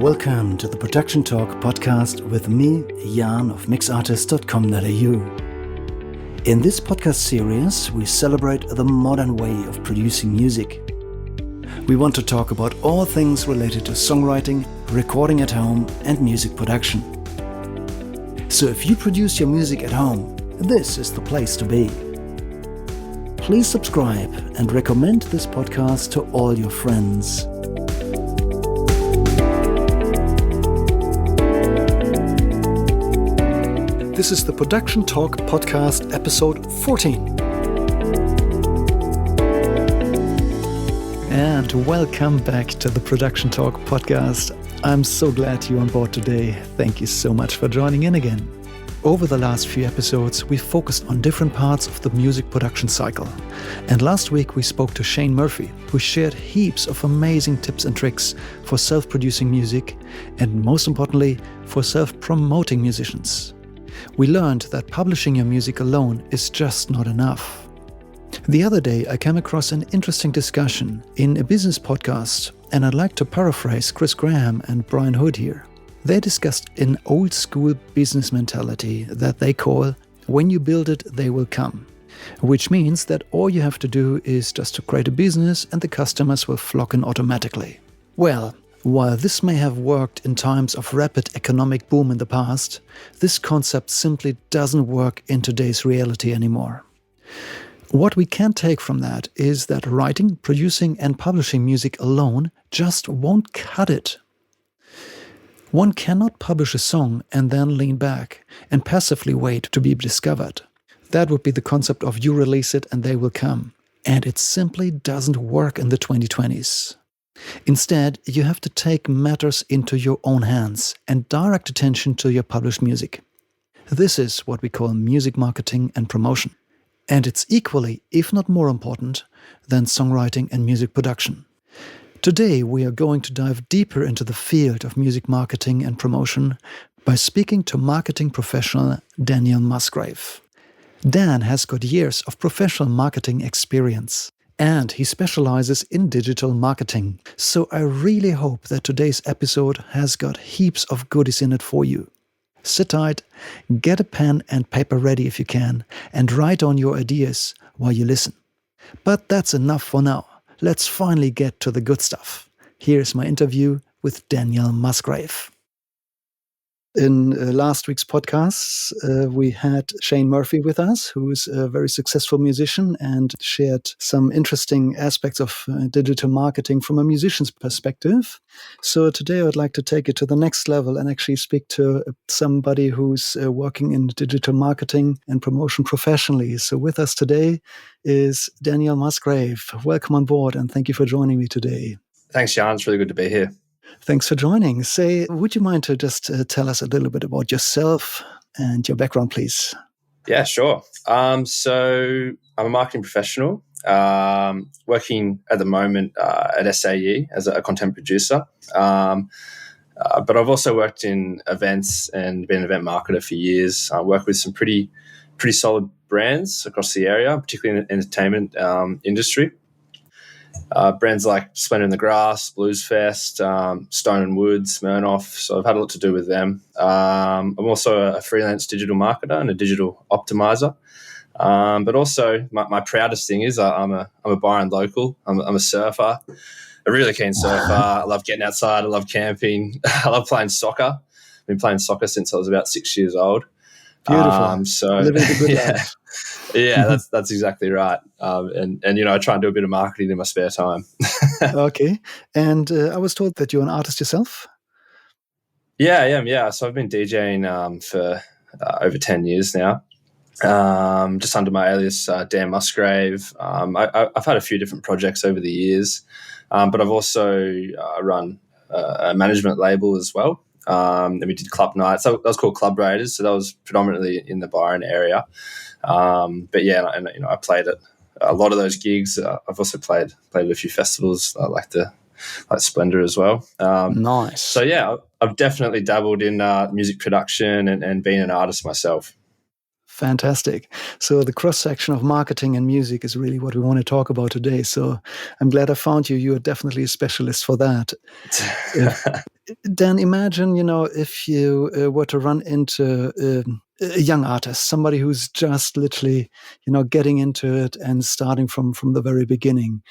welcome to the Production Talk podcast with me, Yarn of mixartist.com.au. In this podcast series, we celebrate the modern way of producing music. We want to talk about all things related to songwriting, recording at home, and music production. So if you produce your music at home, this is the place to be. Please subscribe and recommend this podcast to all your friends. This is the Production Talk podcast, episode 14. And welcome back to the Production Talk podcast. I'm so glad you're on board today. Thank you so much for joining in again. Over the last few episodes, we focused on different parts of the music production cycle. And last week, we spoke to Shane Murphy, who shared heaps of amazing tips and tricks for self-producing music and, most importantly, for self-promoting musicians. We learned that publishing your music alone is just not enough. The other day, I came across an interesting discussion in a business podcast, and I'd like to paraphrase Chris Graham and Brian Hood here. They discussed an old-school business mentality that they call, when you build it, they will come. Which means that all you have to do is just to create a business and the customers will flock in automatically. Well, while this may have worked in times of rapid economic boom in the past, this concept simply doesn't work in today's reality anymore. What we can take from that is that writing, producing and publishing music alone just won't cut it. One cannot publish a song and then lean back and passively wait to be discovered. That would be the concept of you release it and they will come. And it simply doesn't work in the 2020s. Instead, you have to take matters into your own hands and direct attention to your published music. This is what we call music marketing and promotion. And it's equally, if not more important, than songwriting and music production. Today, we are going to dive deeper into the field of music marketing and promotion by speaking to marketing professional Daniel Musgrave. Dan has got years of professional marketing experience. And he specializes in digital marketing. So I really hope that today's episode has got heaps of goodies in it for you. Sit tight, get a pen and paper ready if you can, and write on your ideas while you listen. But that's enough for now. Let's finally get to the good stuff. Here's my interview with Daniel Musgrave. In last week's podcasts, we had Shane Murphy with us, who is a very successful musician and shared some interesting aspects of digital marketing from a musician's perspective. So today I would like to take it to the next level and actually speak to somebody who's working in digital marketing and promotion professionally. So with us today is Daniel Musgrave. Welcome on board and thank you for joining me today. Thanks, Jan. It's really good to be here. Thanks for joining. Would you mind to just tell us a little bit about yourself and your background, please? Yeah, sure. So I'm a marketing professional, working at the moment at SAE as a content producer. But I've also worked in events and been an event marketer for years. I work with some pretty solid brands across the area, particularly in the entertainment industry. Brands like Splendor in the Grass, Blues Fest, Stone and Wood, Smirnoff. So I've had a lot to do with them. I'm also a freelance digital marketer and a digital optimizer. But also my proudest thing is I'm a Byron local. I'm a surfer, a really keen surfer. I love getting outside. I love camping. I love playing soccer. I've been playing soccer since I was about 6 years old. Beautiful. So living the good life. Yeah, that's exactly right. And I try and do a bit of marketing in my spare time. Okay. And I was told that you're an artist yourself. Yeah, I am. Yeah. So I've been DJing for over 10 years now, just under my alias, Dan Musgrave. I've had a few different projects over the years, but I've also run a management label as well. And we did club nights. So that was called Club Raiders. So that was predominantly in the Byron area. But yeah, and I played at a lot of those gigs. I've also played at a few festivals like Splendor as well. Nice. So yeah, I've definitely dabbled in music production and being an artist myself. Fantastic. So the cross-section of marketing and music is really what we want to talk about today. So I'm glad I found you. You are definitely a specialist for that. Then imagine, if you were to run into a young artist, somebody who's just literally, getting into it and starting from the very beginning.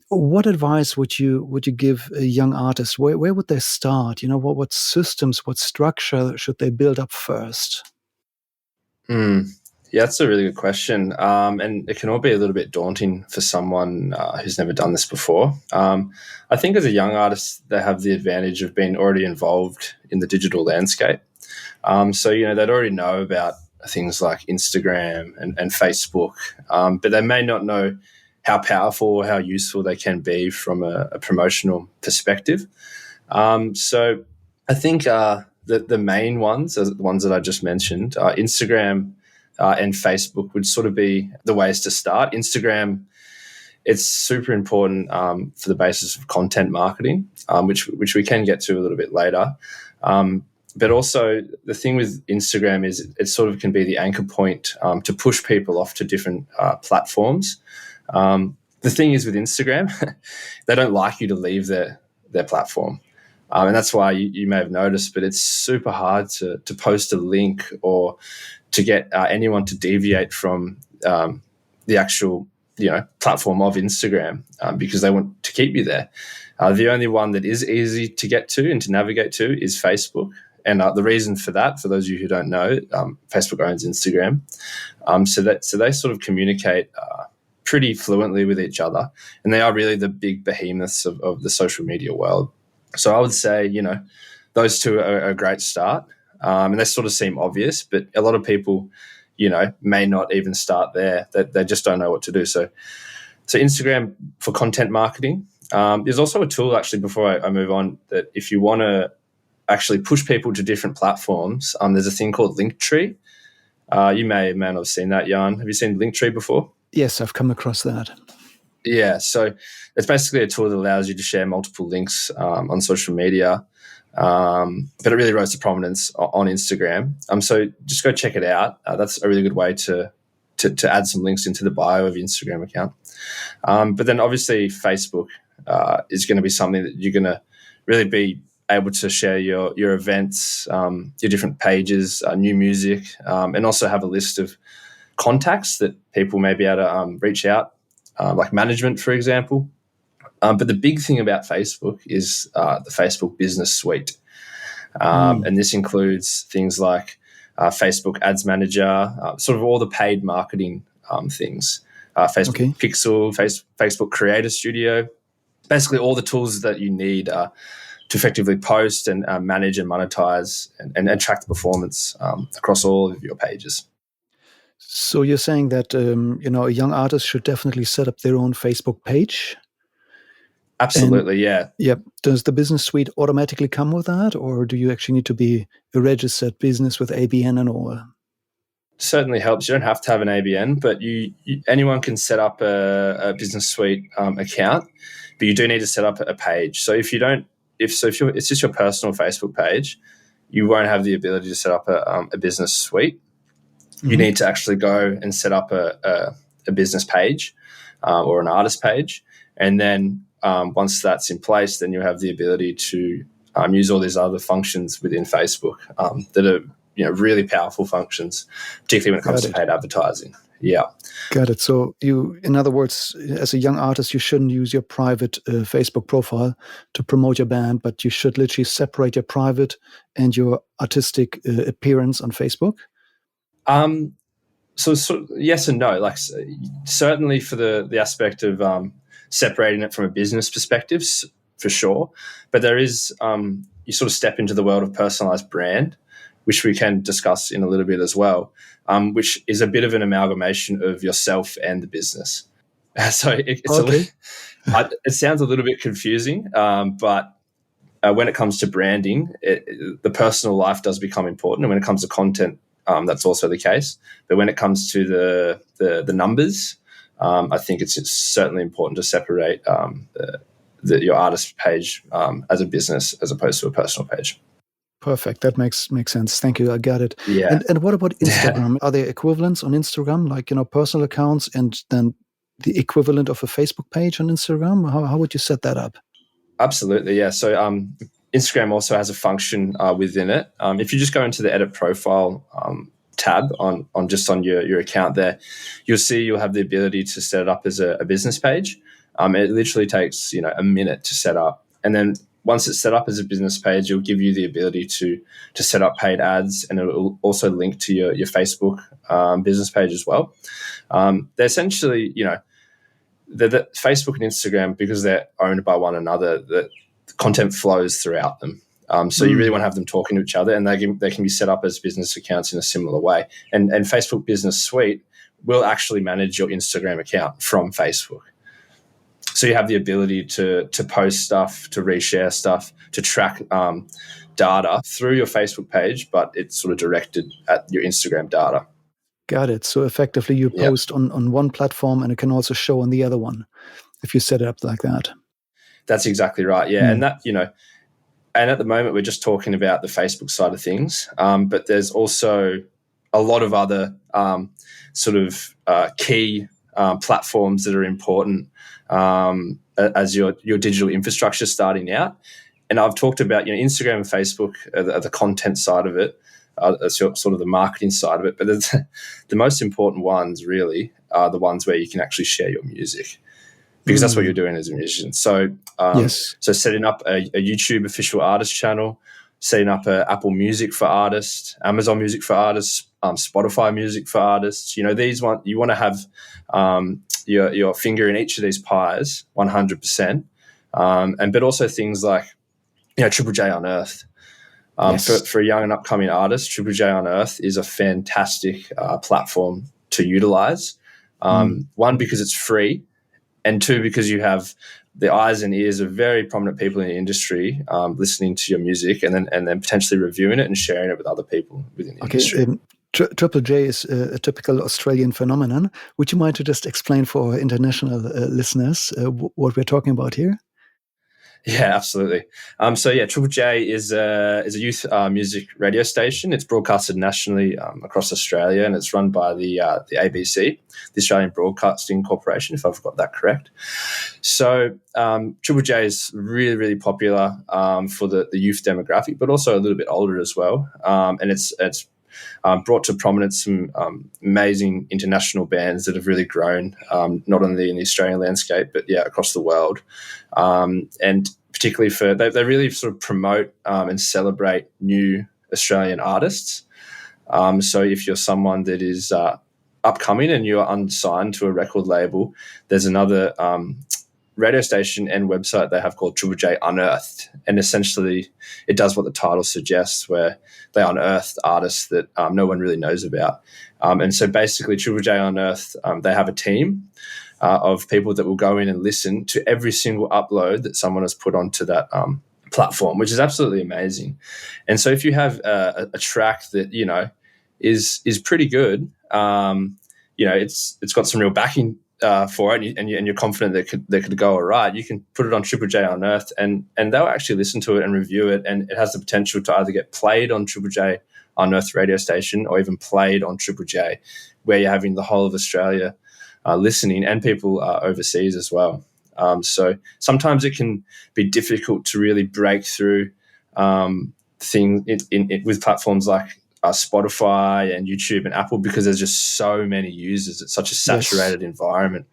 What advice would you give a young artist? Where would they start? What systems, what structure should they build up first? Yeah, that's a really good question. And it can all be a little bit daunting for someone who's never done this before. I think as a young artist, they have the advantage of being already involved in the digital landscape. So, they'd already know about things like Instagram and Facebook, but they may not know how powerful or how useful they can be from a promotional perspective. So I think the main ones are the ones that I just mentioned. Instagram and Facebook would sort of be the ways to start. Instagram, it's super important for the basis of content marketing, which we can get to a little bit later. But also the thing with Instagram is it sort of can be the anchor point to push people off to different platforms. The thing is with Instagram, they don't like you to leave their platform. And that's why you may have noticed, but it's super hard to post a link or to get anyone to deviate from the actual platform of Instagram because they want to keep you there. The only one that is easy to get to and to navigate to is Facebook. And the reason for that, for those of you who don't know, Facebook owns Instagram. So they sort of communicate pretty fluently with each other. And they are really the big behemoths of the social media world. So I would say, those two are a great start. And they sort of seem obvious, but a lot of people, may not even start there. They just don't know what to do. So Instagram for content marketing. There's also a tool, actually, before I move on, that if you want to actually push people to different platforms, there's a thing called Linktree. You may not have seen that, Yarn. Have you seen Linktree before? Yes, I've come across that. Yeah, so it's basically a tool that allows you to share multiple links on social media, but it really rose to prominence on Instagram. So just go check it out. That's a really good way to add some links into the bio of your Instagram account. But then obviously Facebook is going to be something that you're going to really be able to share your events, your different pages, new music, and also have a list of contacts that people may be able to reach out, like management, for example. But the big thing about Facebook is the Facebook Business Suite. And this includes things like Facebook Ads Manager, sort of all the paid marketing things, Facebook Pixel, Facebook Creator Studio, basically all the tools that you need to effectively post and manage and monetize and track the performance across all of your pages. So you're saying that a young artist should definitely set up their own Facebook page? Absolutely, yeah. Yep. Does the business suite automatically come with that, or do you actually need to be a registered business with ABN and all? Certainly helps. You don't have to have an ABN, but anyone can set up a business suite account, but you do need to set up a page. So if it's just your personal Facebook page, you won't have the ability to set up a business suite. You need to actually go and set up a business page or an artist page, and then once that's in place, then you have the ability to use all these other functions within Facebook that are really powerful functions, particularly when it comes to paid advertising. Yeah. Got it. So in other words, as a young artist, you shouldn't use your private Facebook profile to promote your band, but you should literally separate your private and your artistic appearance on Facebook? So yes and no. Like certainly for the aspect of separating it from a business perspective, for sure. But there is you sort of step into the world of personalized brand, which we can discuss in a little bit as well, which is a bit of an amalgamation of yourself and the business. So it sounds a little bit confusing, but when it comes to branding, the personal life does become important. And when it comes to content, that's also the case. But when it comes to the numbers, I think it's certainly important to separate your artist page as a business as opposed to a personal page. Perfect. That makes sense. Thank you. I got it. Yeah. And what about Instagram? Are there equivalents on Instagram, like personal accounts, and then the equivalent of a Facebook page on Instagram? How would you set that up? Absolutely, yeah. So Instagram also has a function within it. If you just go into the edit profile tab on your account there, you'll have the ability to set it up as a business page. It literally takes a minute to set up, and then once it's set up as a business page, it'll give you the ability to set up paid ads, and it'll also link to your Facebook business page as well. They're essentially, the Facebook and Instagram, because they're owned by one another, the content flows throughout them. So you really want to have them talking to each other, and they can be set up as business accounts in a similar way. And Facebook Business Suite will actually manage your Instagram account from Facebook. So you have the ability to post stuff, to reshare stuff, to track data through your Facebook page, but it's sort of directed at your Instagram data. Got it. So effectively you post on one platform, and it can also show on the other one if you set it up like that. That's exactly right. Yeah. And that, and at the moment we're just talking about the Facebook side of things. But there's also a lot of other key platforms that are important as your digital infrastructure starting out. And I've talked about, Instagram and Facebook are the content side of it, sort of the marketing side of it. But the most important ones really are the ones where you can actually share your music, because that's what you're doing as a musician. So, so setting up a YouTube official artist channel, setting up a Apple Music for artists, Amazon Music for artists, Spotify Music for artists. These you want to have your finger in each of these pies, 100%. But also things like, Triple J Unearthed. For a young and upcoming artist, Triple J Unearthed is a fantastic platform to utilize. One, because it's free, and two, because you have the eyes and ears of very prominent people in the industry listening to your music, and then potentially reviewing it and sharing it with other people within the industry. Triple J is a typical Australian phenomenon. Would you mind to just explain for our international listeners what we're talking about here? Yeah, absolutely. Triple J is a youth music radio station. It's broadcasted nationally across Australia, and it's run by the ABC, the Australian Broadcasting Corporation, if I've got that correct. So Triple J is really, really popular for the youth demographic, but also a little bit older as well. And it's brought to prominence some amazing international bands that have really grown, not only in the Australian landscape, but across the world. And particularly they really sort of promote and celebrate new Australian artists. So if you're someone that is upcoming and you're unsigned to a record label, there's another radio station and website they have called Triple J Unearthed, and essentially it does what the title suggests, where they unearth artists that no one really knows about. And so basically Triple J Unearthed, they have a team of people that will go in and listen to every single upload that someone has put onto that platform, which is absolutely amazing. And so if you have a track that is pretty good, it's got some real backing for it, and you're confident that could go all right, you can put it on Triple J Unearthed, and they'll actually listen to it and review it, and it has the potential to either get played on Triple J Unearthed radio station, or even played on Triple J, where you're having the whole of Australia listening, and people overseas as well. So sometimes it can be difficult to really break through things with platforms like Spotify and YouTube and Apple, because there's just so many users. It's such a saturated environment.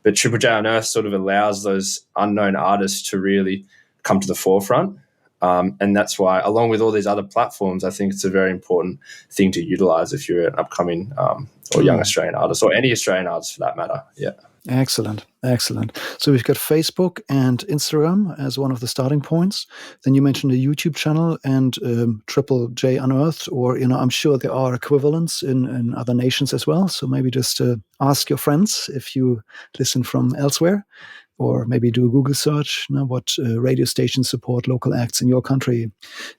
But Triple J Unearthed sort of allows those unknown artists to really come to the forefront. And that's why, along with all these other platforms, I think it's a very important thing to utilize if you're an upcoming or young Australian artist, or any Australian artist for that matter. Yeah. Excellent. So we've got Facebook and Instagram as one of the starting points. Then you mentioned a YouTube channel and Triple J Unearthed, or I'm sure there are equivalents in other nations as well. So maybe just ask your friends if you listen from elsewhere, or maybe do a Google search. What radio stations support local acts in your country?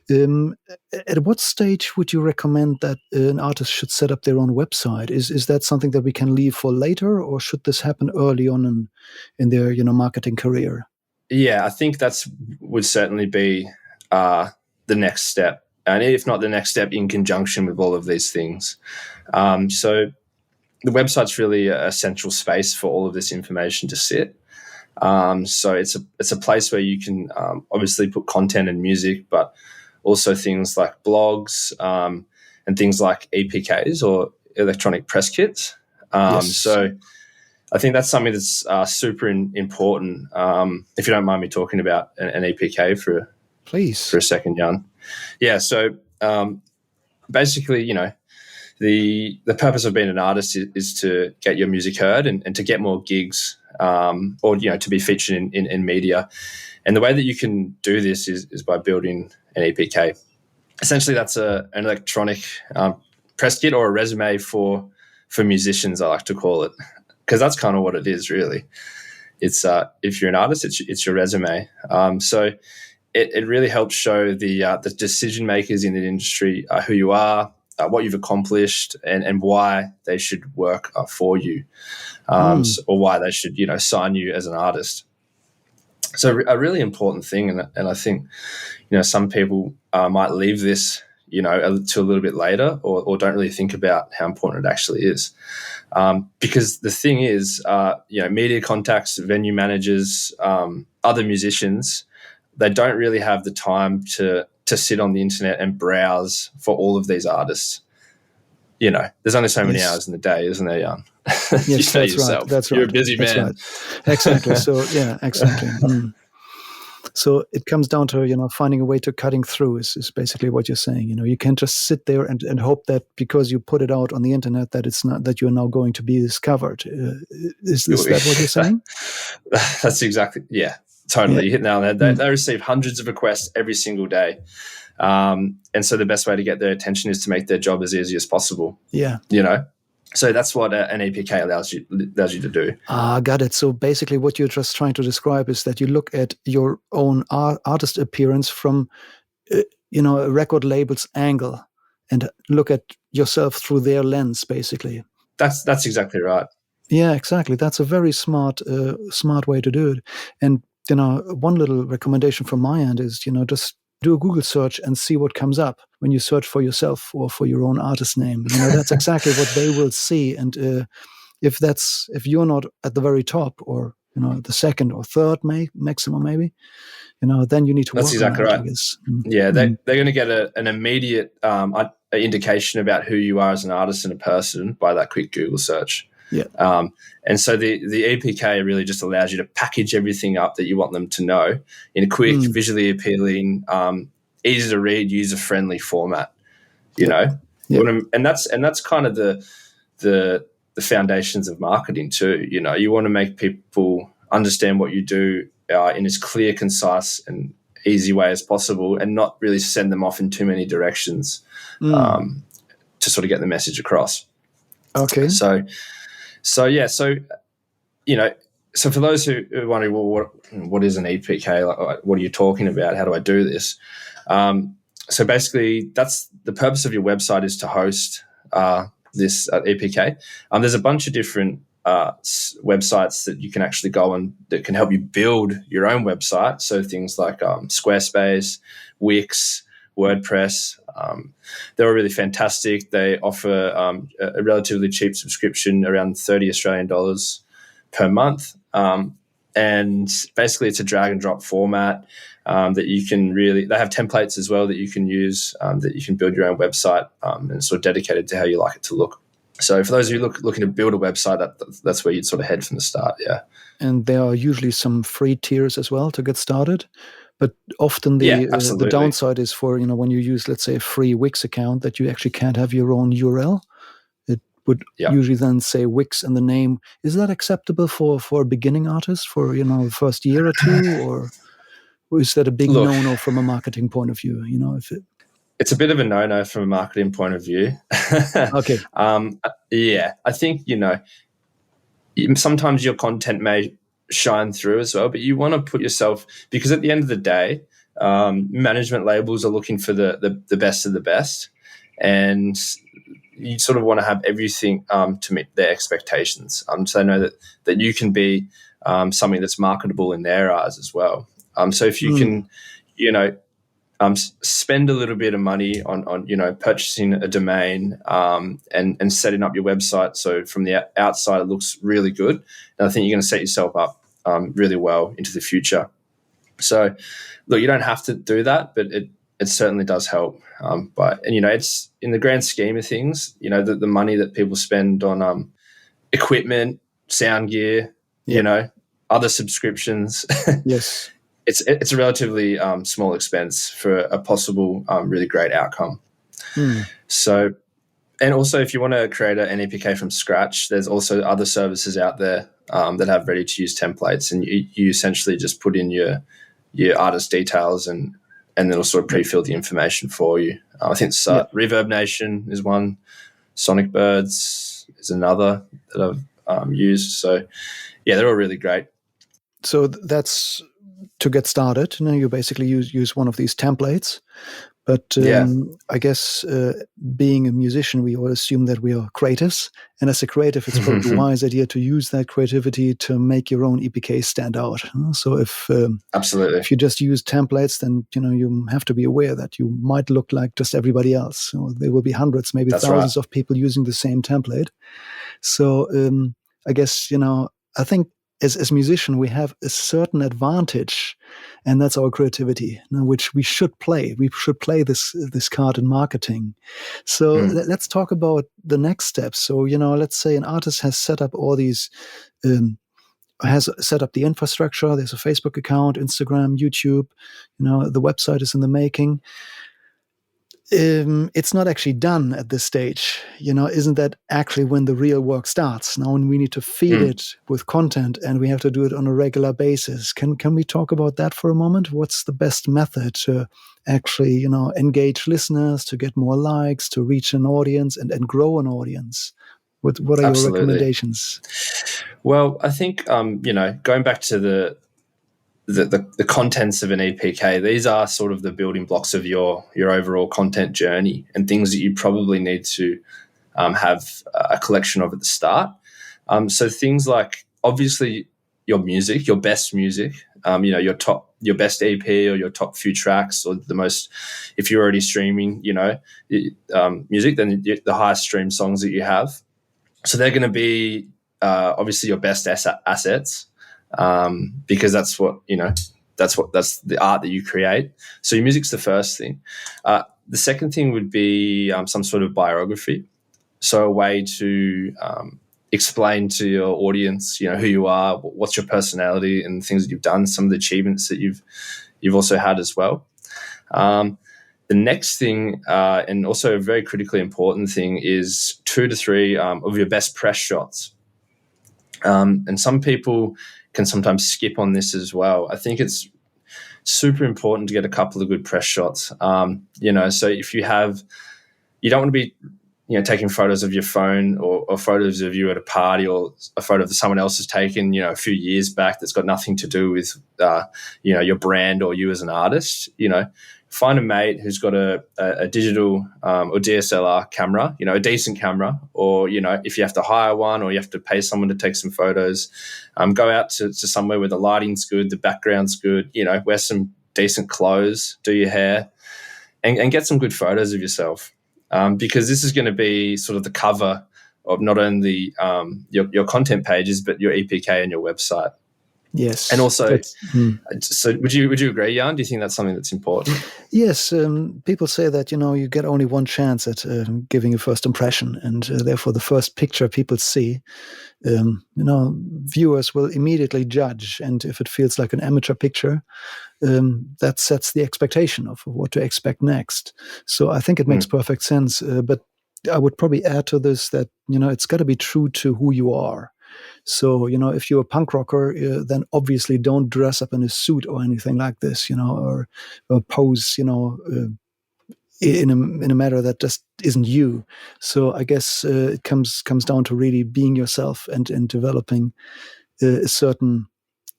At what stage would you recommend that an artist should set up their own website? Is that something that we can leave for later, or should this happen early on in their marketing career? Yeah, I think would certainly be the next step. and if not the next step, in conjunction with all of these things. So the website's really a central space for all of this information to sit. So it's a place where you can obviously put content and music, but also things like blogs and things like EPKs or electronic press kits. Yes. So I think that's something that's super important. If you don't mind me talking about an EPK Please. for a second, Jan. Yeah. So basically, the purpose of being an artist is to get your music heard and to get more gigs, or to be featured in media. And the way that you can do this is by building an EPK. Essentially, that's an electronic press kit or a resume for musicians, I like to call it, because that's kind of what it is, really. It's if you're an artist, it's your resume. So it really helps show the decision makers in the industry who you are, what you've accomplished, and why they should work for you, or why they should sign you as an artist. So a really important thing, and I think some people might leave this to a little bit later, or don't really think about how important it actually is, because the thing is, media contacts, venue managers, other musicians, they don't really have the time to sit on the internet and browse for all of these artists. There's only so many hours in the day, isn't there, Jan? Yes, that's right. That's right. You're a busy man. Right. Exactly. So yeah, exactly. So it comes down to finding a way to cutting through is basically what you're saying. You can't just sit there and hope that because you put it out on the internet that it's not that you're now going to be discovered. Is that what you're saying? That's exactly, yeah, totally. Yeah. You hit the nail on the head. They receive hundreds of requests every single day. And so the best way to get their attention is to make their job as easy as possible. Yeah. So that's what an EPK allows you to do. Got it. So basically what you're just trying to describe is that you look at your own artist appearance from, a record label's angle and look at yourself through their lens, basically. That's exactly right. Yeah, exactly. That's a very smart way to do it. And, one little recommendation from my end is, just do a Google search and see what comes up when you search for yourself or for your own artist name. That's exactly what they will see. And if you're not at the very top or, the second or third maximum maybe, then you need to work on that. That's exactly right. I guess. Yeah, they're going to get an immediate indication about who you are as an artist and a person by that quick Google search. Yeah. And so the EPK really just allows you to package everything up that you want them to know in a quick, visually appealing, easy to read, user-friendly format. And that's kind of the foundations of marketing too. You want to make people understand what you do in as clear, concise, and easy way as possible, and not really send them off in too many directions to sort of get the message across. Okay. So for those who are wondering, well, what is an EPK? Like, what are you talking about? How do I do this? So basically, that's the purpose of your website, is to host this EPK. There's a bunch of different websites that you can actually go on that can help you build your own website. So things like Squarespace, Wix, WordPress. They're really fantastic. They offer a relatively cheap subscription, around 30 Australian dollars per month. And basically it's a drag and drop format that you can they have templates as well that you can use, that you can build your own website and it's sort of dedicated to how you like it to look. So for those of you looking to build a website, that's where you'd sort of head from the start, yeah. And there are usually some free tiers as well to get started. But often the downside is for, when you use, let's say, a free Wix account, that you actually can't have your own URL. It would usually then say Wix and the name. Is that acceptable for a beginning artist for, the first year or two? Or is that a big no-no from a marketing point of view? It's a bit of a no-no from a marketing point of view. Okay. I think, sometimes your content may shine through as well, but you want to put yourself, because at the end of the day, management labels are looking for the best of the best, and you sort of want to have everything to meet their expectations, so they know that you can be something that's marketable in their eyes as well. So if you can, spend a little bit of money on purchasing a domain and setting up your website so from the outside it looks really good. And I think you're going to set yourself up really well into the future. So, look, you don't have to do that, but it certainly does help. But it's in the grand scheme of things, the money that people spend on equipment, sound gear, other subscriptions. Yes. It's a relatively small expense for a possible really great outcome. So, and also if you want to create an EPK from scratch, there's also other services out there that have ready-to-use templates, and you essentially just put in your artist details and it'll sort of pre-fill the information for you. I think Reverb Nation is one, Sonic Birds is another that I've used. So, yeah, they're all really great. So that's to get started. You basically use one of these templates. But I guess being a musician, we all assume that we are creatives. And as a creative, it's probably a wise idea to use that creativity to make your own EPK stand out. So absolutely, if you just use templates, then you have to be aware that you might look like just everybody else. So there will be hundreds, maybe thousands of people using the same template. So I guess I think as musicians, we have a certain advantage, and that's our creativity, which we should play. We should play this card in marketing. So let's talk about the next steps. So, let's say an artist has set up all these, has set up the infrastructure. There's a Facebook account, Instagram, YouTube, the website is in the making. It's not actually done at this stage. Isn't that actually when the real work starts? Now, when we need to feed it with content and we have to do it on a regular basis. Can we talk about that for a moment? What's the best method to actually, engage listeners, to get more likes, to reach an audience and grow an audience? What are your recommendations? Well, I think, going back to the contents of an EPK, these are sort of the building blocks of your overall content journey and things that you probably need to have a collection of at the start. So things like obviously your music, your best music, your best EP or your top few tracks, or the most, if you're already streaming, music, then the highest stream songs that you have. So they're going to be obviously your best assets. Because that's that's the art that you create. So your music's the first thing. The second thing would be some sort of biography. So a way to explain to your audience, who you are, what's your personality, and things that you've done, some of the achievements that you've also had as well. The next thing, and also a very critically important thing, is 2 to 3 of your best press shots. And some people can sometimes skip on this as well. I think it's super important to get a couple of good press shots. So if you don't want to be, taking photos of your phone or photos of you at a party, or a photo that someone else has taken, a few years back that's got nothing to do with, your brand or you as an artist. Find a mate who's got a digital or DSLR camera, a decent camera, or, if you have to hire one or you have to pay someone to take some photos, go out to somewhere where the lighting's good, the background's good, wear some decent clothes, do your hair, and get some good photos of yourself. Because this is going to be sort of the cover of not only your content pages, but your EPK and your website. Yes. And also, so would you agree, Yarn? Do you think that's something that's important? Yes. People say that, you get only one chance at giving a first impression, and therefore the first picture people see, viewers will immediately judge. And if it feels like an amateur picture, that sets the expectation of what to expect next. So I think it makes perfect sense. But I would probably add to this that, it's got to be true to who you are. So, if you're a punk rocker, then obviously don't dress up in a suit or anything like this, or pose, in a manner that just isn't you. So I guess it comes down to really being yourself and developing a certain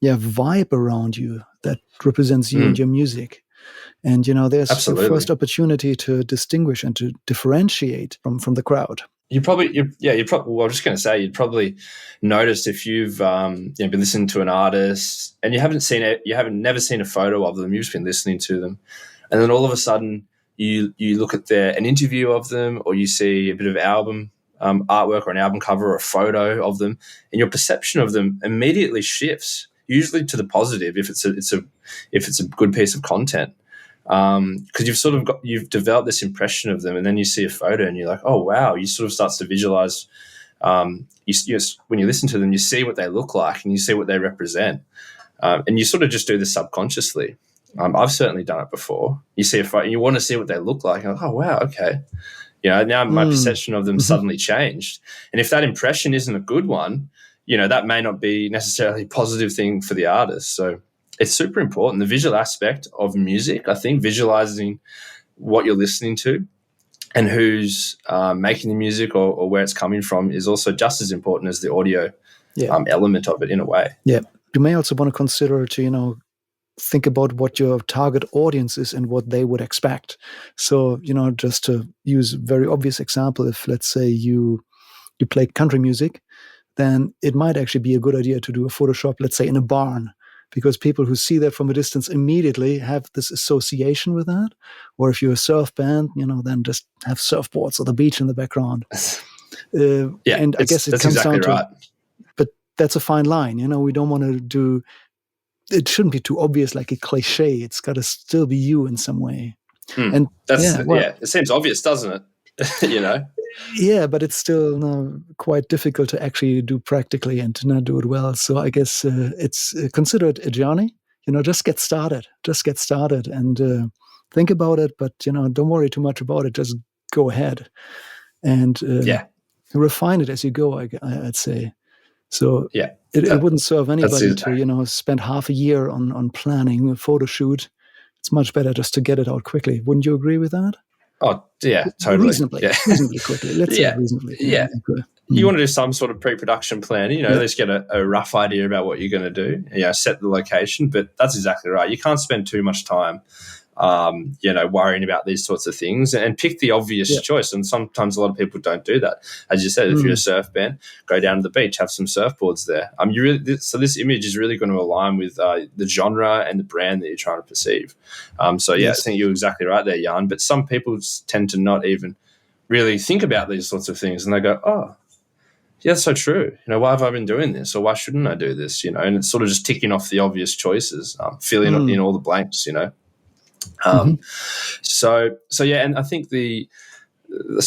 vibe around you that represents you and your music. And, there's Absolutely. the first opportunity to distinguish and to differentiate from the crowd. Well, I was just going to say, you'd probably notice if you've been listening to an artist and you haven't never seen a photo of them, you've just been listening to them. and then all of a sudden you look at an interview of them, or you see a bit of album artwork or an album cover or a photo of them, and your perception of them immediately shifts, usually to the positive if it's a good piece of content, because you've developed this impression of them, and then you see a photo and you're like, oh wow, you sort of starts to visualize. When you listen to them, you see what they look like and you see what they represent, and you sort of just do this subconsciously. I've certainly done it before. You see a photo and you want to see what they look like, and like, oh wow, okay. Now my perception of them suddenly changed. And if that impression isn't a good one, that may not be necessarily a positive thing for the artist. So it's super important. The visual aspect of music, I think, visualizing what you're listening to and who's making the music or where it's coming from is also just as important as the audio element of it in a way. Yeah. You may also want to consider to, think about what your target audience is and what they would expect. So, just to use a very obvious example, if let's say you play country music, then it might actually be a good idea to do a Photoshop, let's say in a barn, because people who see that from a distance immediately have this association with that. Or if you're a surf band, then just have surfboards or the beach in the background. And I guess it comes exactly down right. to, but that's a fine line. We don't want to do, it shouldn't be too obvious like a cliche. It's got to still be you in some way. And it seems obvious, doesn't it? Yeah, but it's still quite difficult to actually do practically and to not do it well. So I guess it's considered a journey. Just get started. And think about it, but don't worry too much about it. Just go ahead and refine it as you go. I'd say. So it wouldn't serve anybody to spend half a year on planning a photo shoot. It's much better just to get it out quickly. Wouldn't you agree with that? Oh, yeah, totally. Reasonably quickly. Let's say reasonably. Yeah. You want to do some sort of pre-production plan, at least get a rough idea about what you're going to do, set the location. But that's exactly right. You can't spend too much time, worrying about these sorts of things, and pick the obvious choice. And sometimes a lot of people don't do that. As you said, if you're a surf band, go down to the beach, have some surfboards there. So this image is really going to align with the genre and the brand that you're trying to perceive. I think you're exactly right there, Yarn. But some people tend to not even really think about these sorts of things, and they go, oh, yeah, that's so true. Why have I been doing this, or why shouldn't I do this? And it's sort of just ticking off the obvious choices, filling in all the blanks. And I think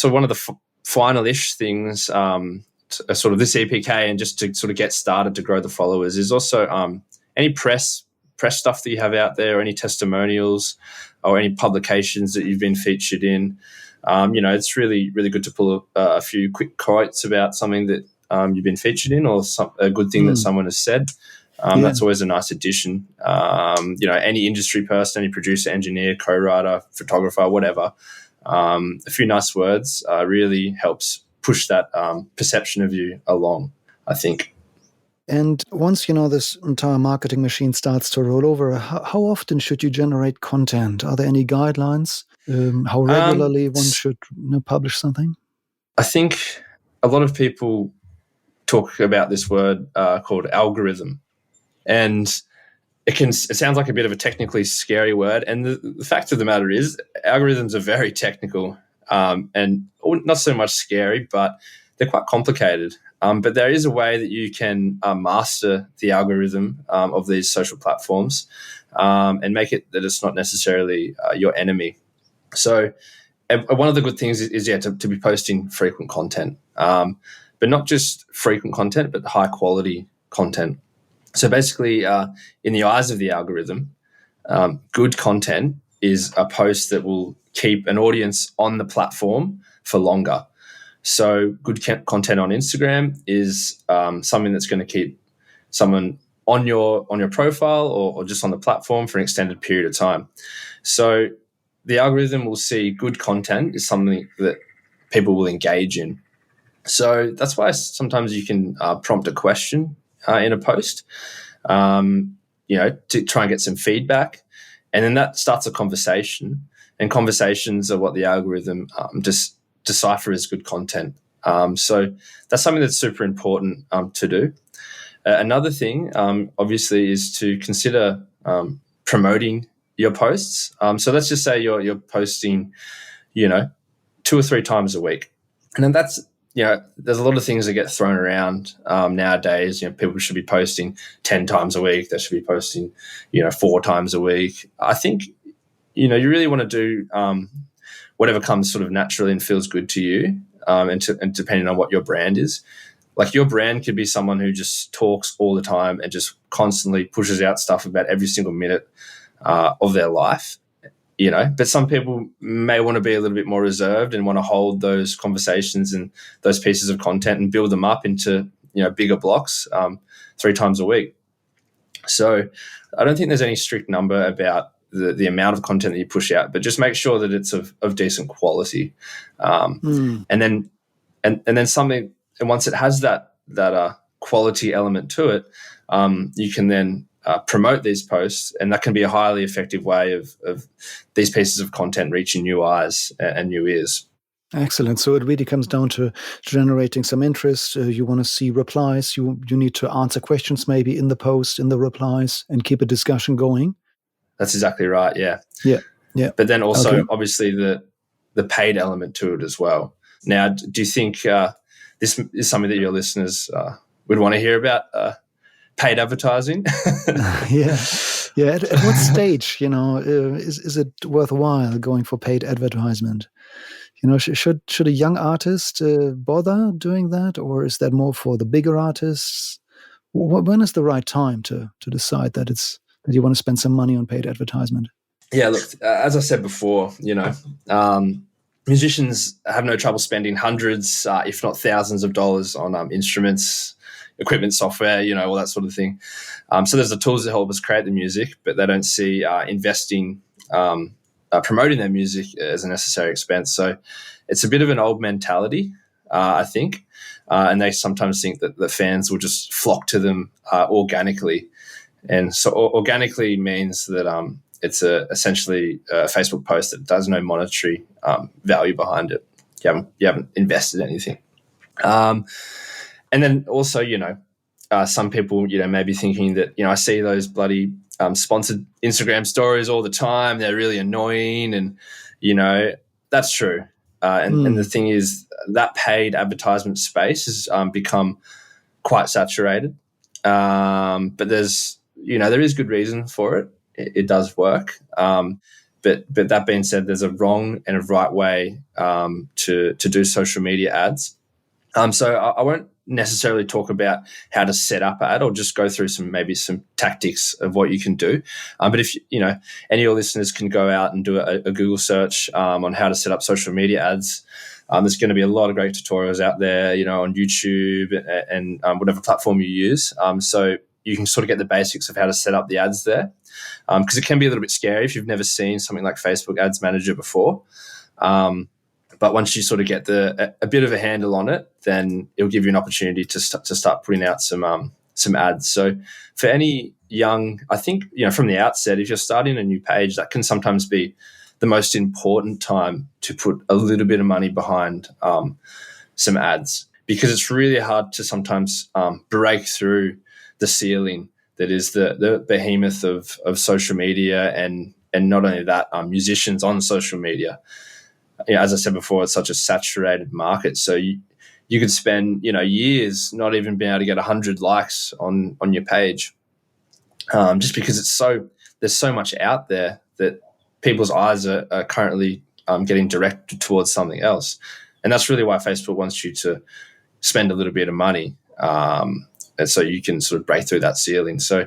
one of the final-ish things, sort of this EPK, and just to sort of get started to grow the followers, is also any press stuff that you have out there, or any testimonials, or any publications that you've been featured in. It's really, really good to pull a few quick quotes about something that you've been featured in, or a good thing that someone has said. That's always a nice addition. Any industry person, any producer, engineer, co-writer, photographer, whatever, a few nice words really helps push that perception of you along, I think. And once, this entire marketing machine starts to roll over, how often should you generate content? Are there any guidelines? How regularly one should publish something? I think a lot of people talk about this word called algorithm. And it sounds like a bit of a technically scary word. And the fact of the matter is, algorithms are very technical and not so much scary, but they're quite complicated. But there is a way that you can master the algorithm of these social platforms and make it that it's not necessarily your enemy. So one of the good things is to be posting frequent content, but not just frequent content, but high quality content. So basically, in the eyes of the algorithm, good content is a post that will keep an audience on the platform for longer. So good content on Instagram is something that's going to keep someone on your profile or just on the platform for an extended period of time. So the algorithm will see good content is something that people will engage in. So that's why sometimes you can prompt a question in a post, to try and get some feedback. And then that starts a conversation. And conversations are what the algorithm just decipher as good content. So that's something that's super important to do. Another thing, obviously, is to consider promoting your posts. So let's just say you're posting, 2 or 3 times a week, and then that's, there's a lot of things that get thrown around nowadays. People should be posting 10 times a week. They should be posting, 4 times a week. I think, you really want to do whatever comes sort of naturally and feels good to you, and depending on what your brand is. Like, your brand could be someone who just talks all the time and just constantly pushes out stuff about every single minute of their life. But some people may want to be a little bit more reserved and want to hold those conversations and those pieces of content and build them up into, bigger blocks 3 times a week. So I don't think there's any strict number about the amount of content that you push out, but just make sure that it's of decent quality. And then something, and once it has that quality element to it, you can then promote these posts, and that can be a highly effective way of these pieces of content reaching new eyes and new ears. Excellent. So it really comes down to generating some interest. You want to see replies. You need to answer questions maybe in the post, in the replies, and keep a discussion going. That's exactly right. Yeah. Yeah. But then also, obviously, the paid element to it as well. Now, do you think this is something that your listeners would want to hear about? Paid advertising? Yeah. At what stage, is it worthwhile going for paid advertisement? Should a young artist bother doing that, or is that more for the bigger artists? When is the right time to decide that you want to spend some money on paid advertisement? Yeah, look, as I said before, musicians have no trouble spending hundreds, if not thousands of dollars on instruments, equipment, software, all that sort of thing. So there's the tools that help us create the music, but they don't see investing, promoting their music as a necessary expense. So it's a bit of an old mentality, I think, and they sometimes think that the fans will just flock to them organically. And so organically means that it's essentially a Facebook post that does no monetary value behind it. You haven't invested anything. And then also, some people, may be thinking that, I see those bloody sponsored Instagram stories all the time. They're really annoying, and, that's true. And the thing is, that paid advertisement space has become quite saturated. But there's, there is good reason for it. It does work. But that being said, there's a wrong and a right way to do social media ads. So I won't necessarily talk about how to set up an ad. Or just go through some tactics of what you can do. But if any of your listeners can go out and do a Google search on how to set up social media ads, there's going to be a lot of great tutorials out there, on YouTube and whatever platform you use. So you can sort of get the basics of how to set up the ads there, because it can be a little bit scary if you've never seen something like Facebook Ads Manager before. But once you sort of get a bit of a handle on it, then it'll give you an opportunity to start putting out some ads. So for any young, I think, from the outset, if you're starting a new page, that can sometimes be the most important time to put a little bit of money behind some ads, because it's really hard to sometimes break through the ceiling that is the behemoth of social media, and not only that, musicians on social media. As I said before, it's such a saturated market. So you could spend years not even being able to get 100 likes on your page, just because there's so much out there that people's eyes are currently getting directed towards something else. And that's really why Facebook wants you to spend a little bit of money, and so you can sort of break through that ceiling. So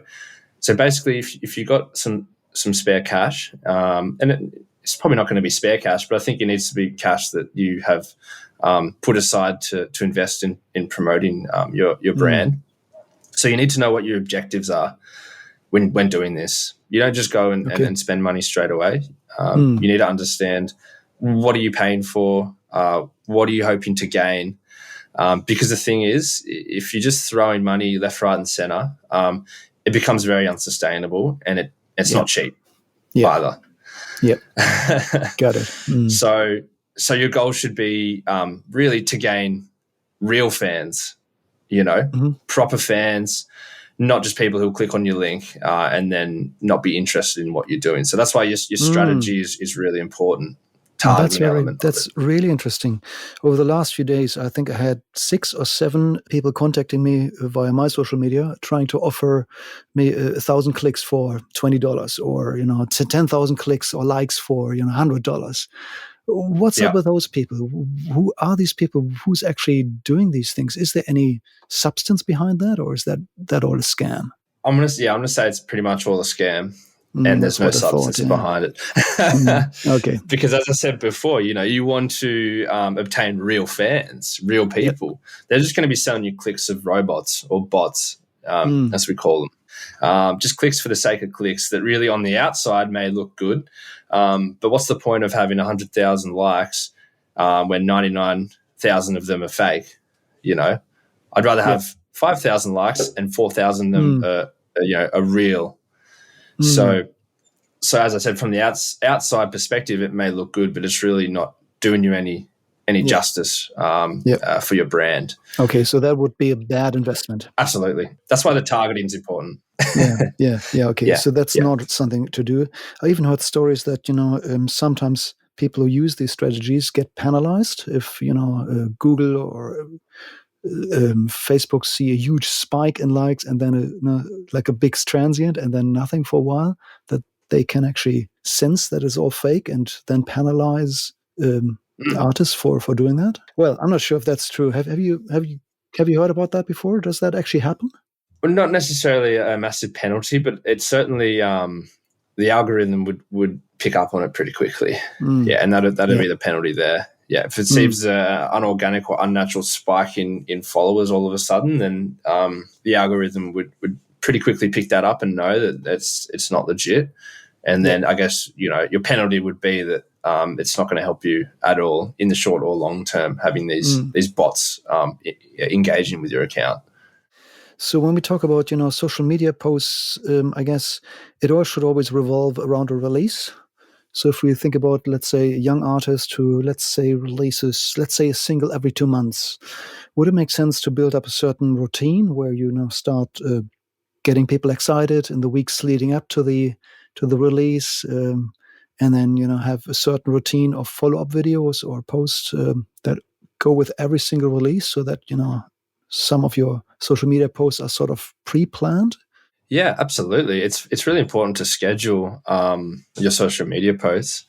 basically, if you got some spare cash, and it's probably not going to be spare cash, but I think it needs to be cash that you have put aside to invest in promoting your brand. So you need to know what your objectives are when doing this. You don't just go and spend money straight away. You need to understand, what are you paying for? What are you hoping to gain? Because the thing is, if you're just throwing money left, right, and center, it becomes very unsustainable, and it's not cheap either. Yep. Got it. So your goal should be really to gain real fans, proper fans not just people who'll click on your link and then not be interested in what you're doing. So that's why your strategy is really important. Now Targeting element. That's really interesting. Over the last few days, I think I had 6 or 7 people contacting me via my social media, trying to offer me 1,000 clicks for $20, or 10,000 clicks or likes for $100. What's up with those people? Who are these people? Who's actually doing these things? Is there any substance behind that, or is that all a scam? I'm gonna say it's pretty much all a scam. And there's no substance behind it. Okay. Because as I said before, you want to obtain real fans, real people. Yep. They're just going to be selling you clicks of robots or bots, as we call them. Just clicks for the sake of clicks that really on the outside may look good. But what's the point of having 100,000 likes when 99,000 of them are fake? I'd rather have 5,000 likes and 4,000 of them are real. So as I said, from the outside perspective, it may look good, but it's really not doing you any justice for your brand. Okay, so that would be a bad investment. Absolutely. That's why the targeting is important. Yeah. Okay, so that's not something to do. I even heard stories that, sometimes people who use these strategies get penalized if, Google or Facebook see a huge spike in likes and then like a big transient and then nothing for a while, that they can actually sense that it's all fake and then penalize artists for doing that. Well, I'm not sure if that's true. Have you heard about that before? Does that actually happen? Well, not necessarily a massive penalty, but it's certainly the algorithm would pick up on it pretty quickly. And that'd be the penalty there. Yeah, if it sees an unorganic or unnatural spike in followers all of a sudden, then the algorithm would pretty quickly pick that up and know that it's not legit. And then I guess, your penalty would be that it's not going to help you at all in the short or long term, having these bots engaging with your account. So when we talk about, social media posts, I guess it all should always revolve around a release. So if we think about, let's say, a young artist who, let's say, releases, let's say, a single every 2 months, would it make sense to build up a certain routine where you start getting people excited in the weeks leading up to the release, and then have a certain routine of follow-up videos or posts that go with every single release, so that some of your social media posts are sort of pre-planned? Yeah, absolutely. It's really important to schedule your social media posts.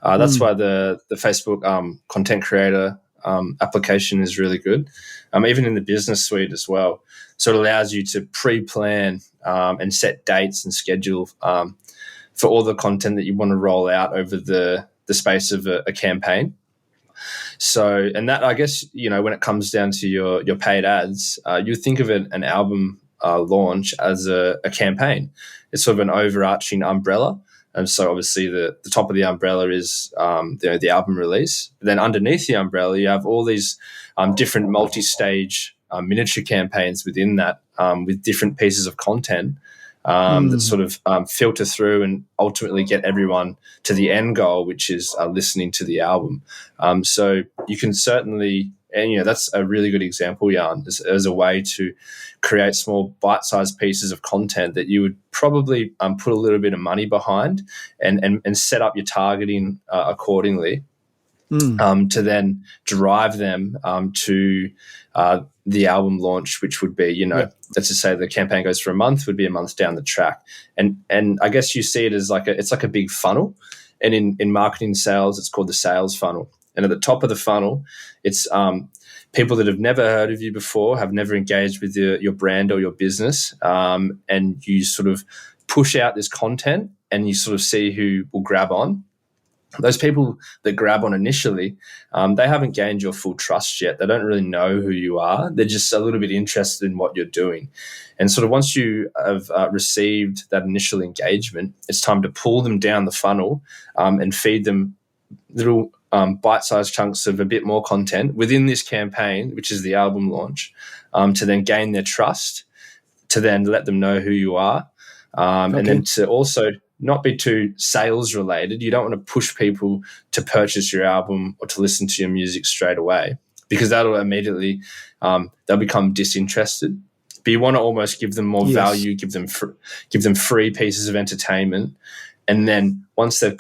That's why the Facebook content creator application is really good, even in the business suite as well. So it allows you to pre-plan and set dates and schedule for all the content that you want to roll out over the space of a campaign. So, and that, I guess, when it comes down to your paid ads, you think of an album launch as a campaign. It's sort of an overarching umbrella. And so obviously the top of the umbrella is the album release. But then underneath the umbrella, you have all these different multi-stage miniature campaigns within that with different pieces of content that sort of filter through and ultimately get everyone to the end goal, which is listening to the album. So you can certainly, and that's a really good example, Yarn, as a way to create small bite-sized pieces of content that you would probably put a little bit of money behind and set up your targeting accordingly to then drive them to the album launch, which would be, let's just say the campaign goes for a month, would be a month down the track. And I guess you see it as it's like a big funnel. And in marketing sales, it's called the sales funnel. And at the top of the funnel, it's people that have never heard of you before, have never engaged with your brand or your business, and you sort of push out this content and you sort of see who will grab on. Those people that grab on initially, they haven't gained your full trust yet. They don't really know who you are. They're just a little bit interested in what you're doing. And sort of once you have received that initial engagement, it's time to pull them down the funnel and feed them little bite-sized chunks of a bit more content within this campaign, which is the album launch, to then gain their trust, to then let them know who you are, and then to also not be too sales related. You don't want to push people to purchase your album or to listen to your music straight away, because that'll immediately they'll become disinterested. but you want to almost give them more Yes. value, give them free pieces of entertainment, and then once they've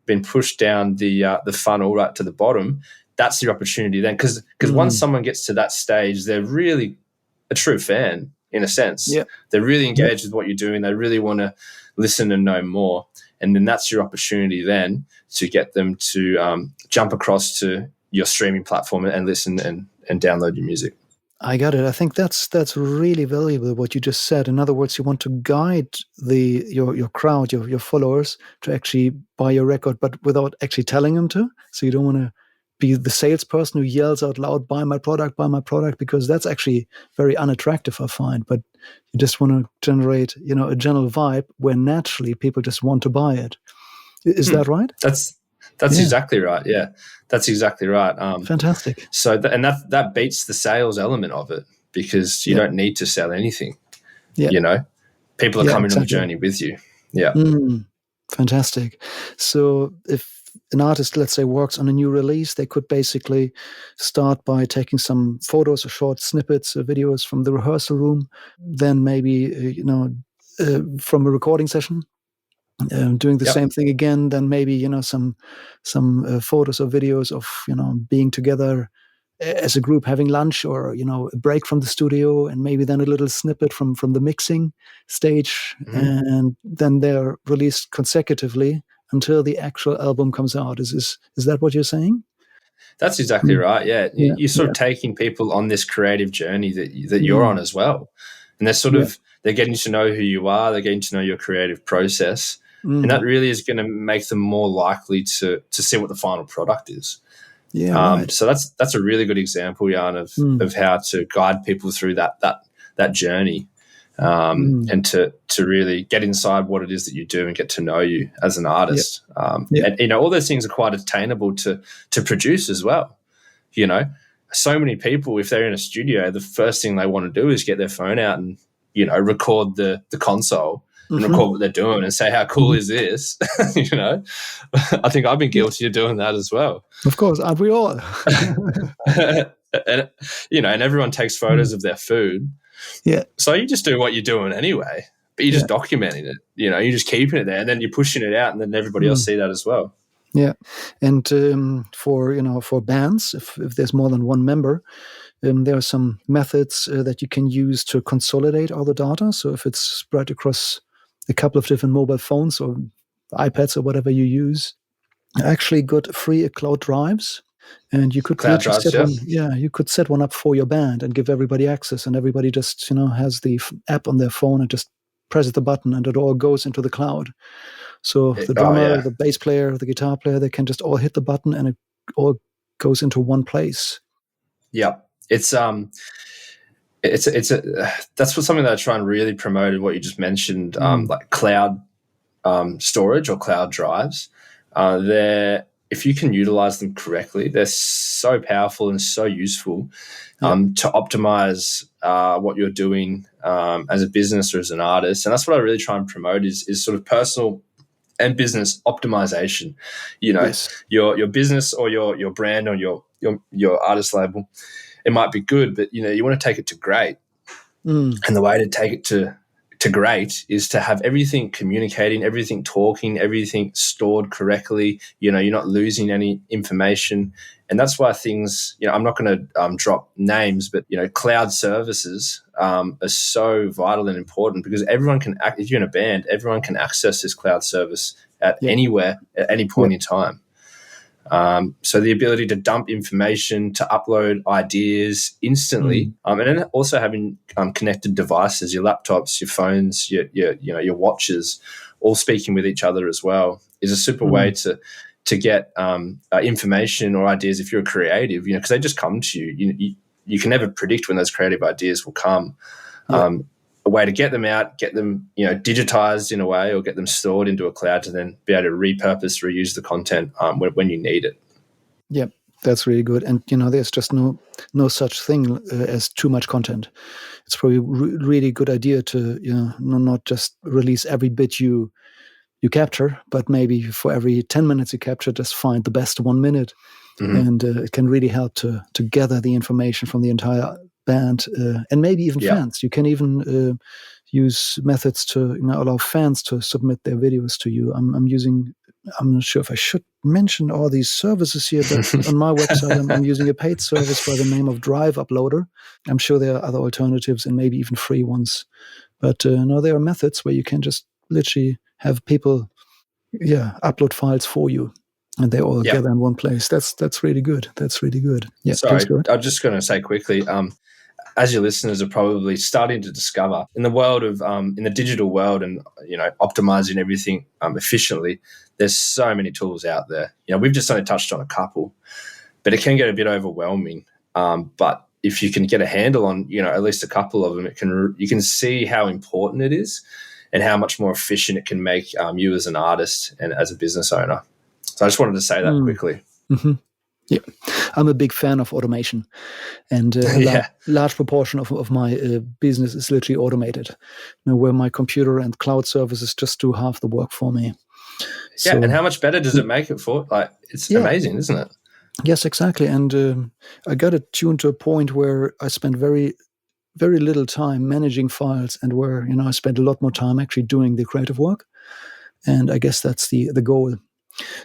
been pushed down the funnel right to the bottom, that's the opportunity then, because once someone gets to that stage, they're really a true fan in a sense. Yeah. They're really engaged with what you're doing. They really want to listen and know more, and then that's your opportunity then to get them to jump across to your streaming platform and listen and download your music. I got it. I think that's really valuable what you just said. In other words, you want to guide your crowd, your followers to actually buy your record, but without actually telling them to. So you don't want to be the salesperson who yells out loud, buy my product, because that's actually very unattractive, I find. But you just want to generate, a general vibe where naturally people just want to buy it. Is that right? That's exactly right. Yeah, that's exactly right. Fantastic. So that beats the sales element of it, because you don't need to sell anything. Yeah. People are coming on the journey with you. Yeah. Fantastic. So if an artist, let's say, works on a new release, they could basically start by taking some photos or short snippets or videos from the rehearsal room, then maybe, from a recording session, doing the same thing again, then maybe, some photos or videos of, being together as a group having lunch, or, a break from the studio, and maybe then a little snippet from the mixing stage. And then they're released consecutively until the actual album comes out. Is that what you're saying? That's exactly right. Yeah. You're sort of taking people on this creative journey that you're on as well. And they're they're getting to know who you are. They're getting to know your creative process. And that really is going to make them more likely to see what the final product is. Yeah. Right. So that's a really good example, Yarn, of how to guide people through that journey, and to really get inside what it is that you do and get to know you as an artist. And all those things are quite attainable to produce as well. So many people, if they're in a studio, the first thing they want to do is get their phone out and record the console and record what they're doing and say, how cool is this? I think I've been guilty of doing that as well. Of course, aren't we all? And everyone takes photos of their food. Yeah. So you just do what you're doing anyway, but you're just documenting it. You're just keeping it there, and then you're pushing it out, and then everybody else see that as well. Yeah. And for bands, if there's more than one member, there are some methods that you can use to consolidate all the data. So if it's spread across a couple of different mobile phones or iPads or whatever you use, actually got free cloud drives, and you could you could set one up for your band and give everybody access, and everybody just has the app on their phone and just presses the button, and it all goes into the cloud. So the drummer, the bass player, the guitar player, they can just all hit the button, and it all goes into one place. Yeah, that's something that I try and really promote in what you just mentioned, like cloud storage or cloud drives. If you can utilize them correctly, they're so powerful and so useful to optimize what you're doing as a business or as an artist. And that's what I really try and promote is sort of personal and business optimization. Your business or your brand or your artist label, it might be good, but you want to take it to great. And the way to take it to great is to have everything communicating, everything talking, everything stored correctly. You're not losing any information. And that's why things, I'm not going to drop names, but, cloud services are so vital and important, because everyone can, if you're in a band, everyone can access this cloud service at anywhere, at any point in time. So the ability to dump information, to upload ideas instantly, and then also having connected devices, your laptops, your phones, your watches, all speaking with each other as well, is a super way to get information or ideas if you're a creative, because they just come to you. You can never predict when those creative ideas will come. A way to get them out, get them digitized in a way, or get them stored into a cloud to then be able to repurpose, reuse the content when you need it. Yeah, that's really good. And there's just no such thing as too much content. It's probably a really good idea to not just release every bit you capture, but maybe for every 10 minutes you capture, just find the best 1 minute. And it can really help to gather the information from the entire band, and maybe even Yeah. fans. You can even use methods to allow fans to submit their videos to you. I'm not sure if I should mention all these services here, but on my website, I'm using a paid service by the name of Drive Uploader. I'm sure there are other alternatives and maybe even free ones. But no, there are methods where you can just literally have people, upload files for you, and they all gather in one place. That's really good. That's really good. Yeah. Sorry, I'm just going to say quickly. As your listeners are probably starting to discover, in the world of in the digital world, and optimizing everything efficiently, there's so many tools out there. We've just only touched on a couple, but it can get a bit overwhelming. But if you can get a handle on at least a couple of them, you can see how important it is, and how much more efficient it can make you as an artist and as a business owner. So I just wanted to say that quickly. Mm-hmm. Yeah, I'm a big fan of automation, and large proportion of my business is literally automated, where my computer and cloud services just do half the work for me. Yeah, and how much better does it make it for? It's amazing, isn't it? Yes, exactly. And I got it tuned to a point where I spend very, very little time managing files, and where I spend a lot more time actually doing the creative work. And I guess that's the goal.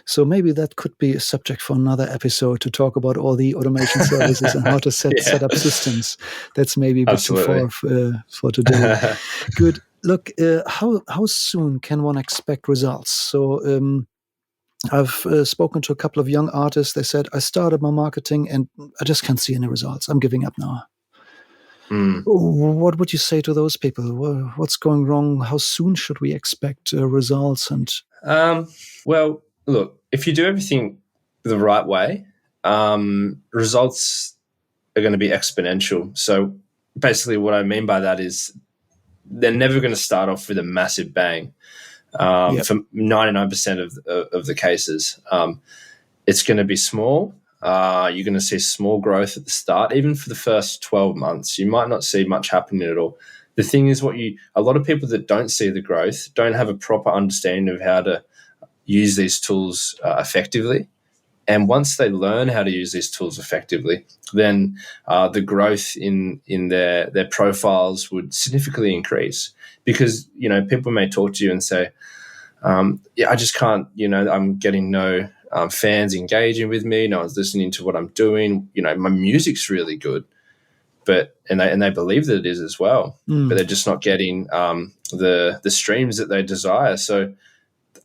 So maybe that could be a subject for another episode, to talk about all the automation services and how to set up systems. That's maybe a bit too far for today. Good. Look, how soon can one expect results? So I've spoken to a couple of young artists. They said, I started my marketing and I just can't see any results. I'm giving up now. What would you say to those people? What's going wrong? How soon should we expect results? And well, look, if you do everything the right way, results are going to be exponential. So basically what I mean by that is they're never going to start off with a massive bang. For 99% of the cases, it's going to be small. You're going to see small growth at the start. Even for the first 12 months, you might not see much happening at all. The thing is, a lot of people that don't see the growth don't have a proper understanding of how to use these tools effectively. And once they learn how to use these tools effectively, then the growth in their profiles would significantly increase. Because people may talk to you and say, I just can't. I'm getting no fans engaging with me. No one's listening to what I'm doing. My music's really good, and they believe that it is as well. But they're just not getting the streams that they desire. So,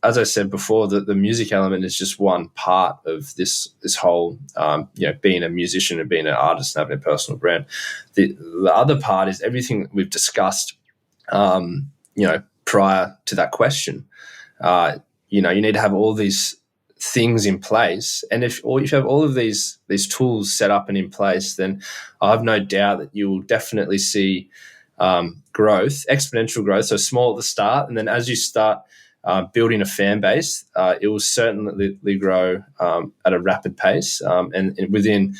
as I said before, the music element is just one part of this whole, being a musician and being an artist and having a personal brand. The other part is everything that we've discussed, prior to that question. You need to have all these things in place, and if you have all of these tools set up and in place, then I have no doubt that you will definitely see growth, exponential growth. So small at the start, and then as you start building a fan base, it will certainly grow at a rapid pace. And within,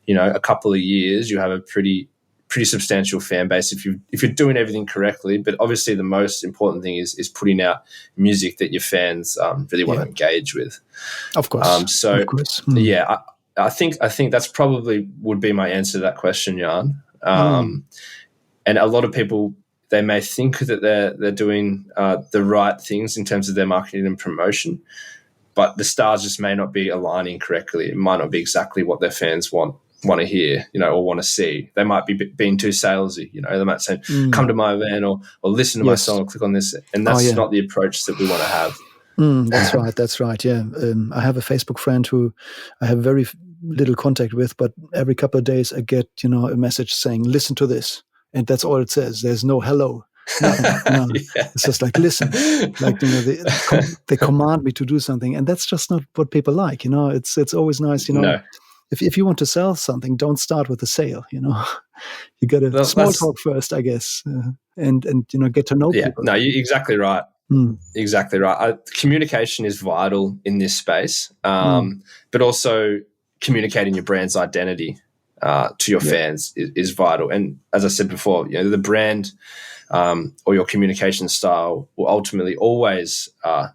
a couple of years, you have a pretty substantial fan base if you're doing everything correctly. But obviously, the most important thing is putting out music that your fans really want to engage with. Of course. Of course. I think that's probably would be my answer to that question, Yarn. And a lot of people, they may think that they're doing the right things in terms of their marketing and promotion, but the stars just may not be aligning correctly. It might not be exactly what their fans want to hear, or want to see. They might be being too salesy. They might say, "Come to my event," or "Listen to my song, click on this," and that's not the approach that we want to have. That's right. Yeah, I have a Facebook friend who I have very little contact with, but every couple of days I get a message saying, "Listen to this." And that's all it says. There's no hello. No. It's just like, listen, like, they command me to do something. And that's just not what people like. It's always nice, No. If you want to sell something, don't start with a sale, you got to small talk first, I guess. And get to know people. No, you're exactly right. Exactly right. Communication is vital in this space, but also communicating your brand's identity to your fans is vital. And as I said before, the brand or your communication style will ultimately always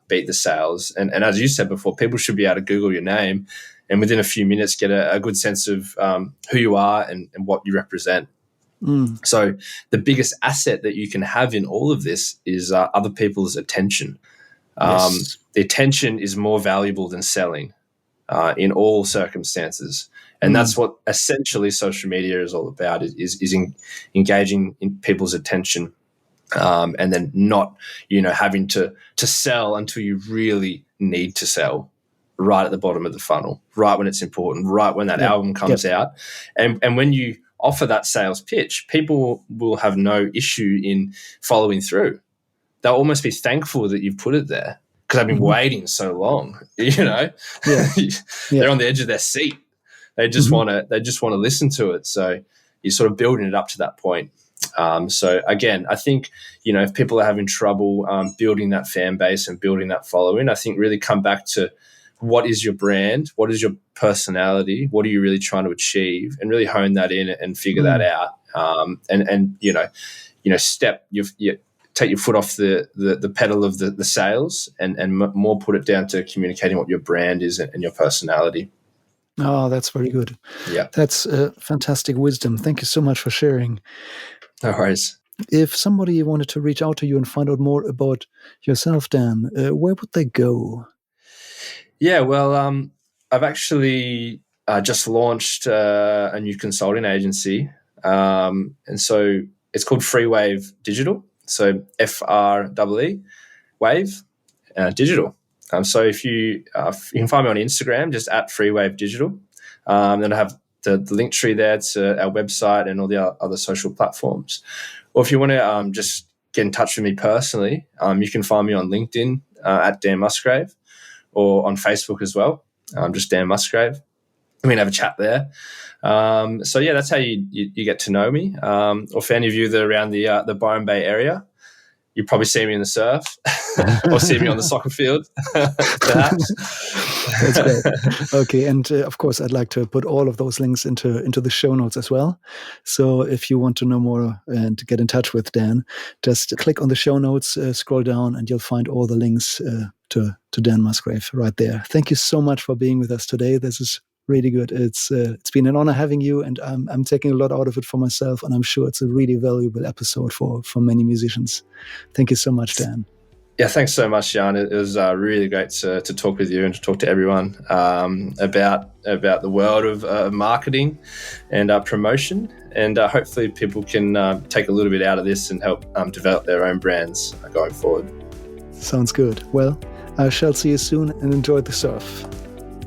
beat the sales. And as you said before, people should be able to Google your name and within a few minutes get a good sense of who you are and what you represent. So the biggest asset that you can have in all of this is other people's attention. Yes. The attention is more valuable than selling in all circumstances. And that's what essentially social media is all about, is engaging in people's attention, and then not, having to sell until you really need to sell, right at the bottom of the funnel, right when it's important, right when that album comes out. And when you offer that sales pitch, people will have no issue in following through. They'll almost be thankful that you've put it there because they've been waiting so long. They're on the edge of their seat. They just want to listen to it. So you're sort of building it up to that point. So again, I think, if people are having trouble building that fan base and building that following, I think really come back to what is your brand, what is your personality, what are you really trying to achieve, and really hone that in and figure that out. And take your foot off the pedal of the sales and more put it down to communicating what your brand is and your personality. Oh, that's very good. Yeah. That's fantastic wisdom. Thank you so much for sharing. No worries. If somebody wanted to reach out to you and find out more about yourself, Dan, where would they go? Yeah, well, I've actually just launched a new consulting agency. And so it's called Freewave Digital. So FREE, Wave, Digital. So if you can find me on Instagram, just at Freewave Digital. Then I have the link tree there to our website and all the other social platforms. Or if you want to just get in touch with me personally, you can find me on LinkedIn at Dan Musgrave, or on Facebook as well, just Dan Musgrave. We can have a chat there. So yeah, that's how you get to know me. Or for any of you that are around the Byron Bay area, you probably see me in the surf or see me on the soccer field, perhaps. That's great. Okay, and of course, I'd like to put all of those links into the show notes as well. So if you want to know more and to get in touch with Dan, just click on the show notes, scroll down, and you'll find all the links to Dan Musgrave right there. Thank you so much for being with us today. This is really good. It's been an honor having you, and I'm taking a lot out of it for myself, and I'm sure it's a really valuable episode for many musicians. Thank you so much, Dan. Yeah, thanks so much, Jan. It was really great to talk with you and to talk to everyone about the world of marketing and promotion. And hopefully people can take a little bit out of this and help develop their own brands going forward. Sounds good. Well, I shall see you soon, and enjoy the surf.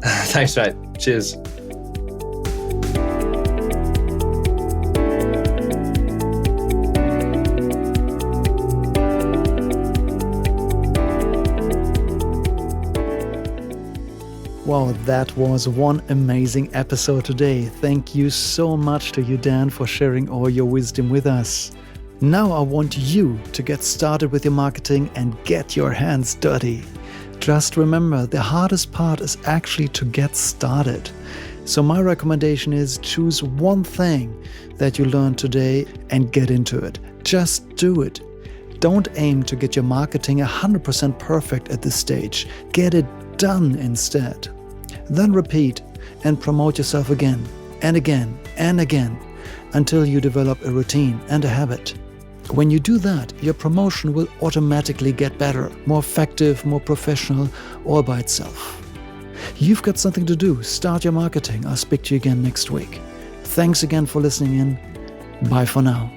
Thanks, mate. Cheers. Wow, that was one amazing episode today. Thank you so much to you, Dan, for sharing all your wisdom with us. Now I want you to get started with your marketing and get your hands dirty. Just remember, the hardest part is actually to get started. So my recommendation is choose one thing that you learned today and get into it. Just do it. Don't aim to get your marketing 100% perfect at this stage. Get it done instead. Then repeat and promote yourself again and again and again until you develop a routine and a habit. When you do that, your promotion will automatically get better, more effective, more professional, all by itself. You've got something to do. Start your marketing. I'll speak to you again next week. Thanks again for listening in. Bye for now.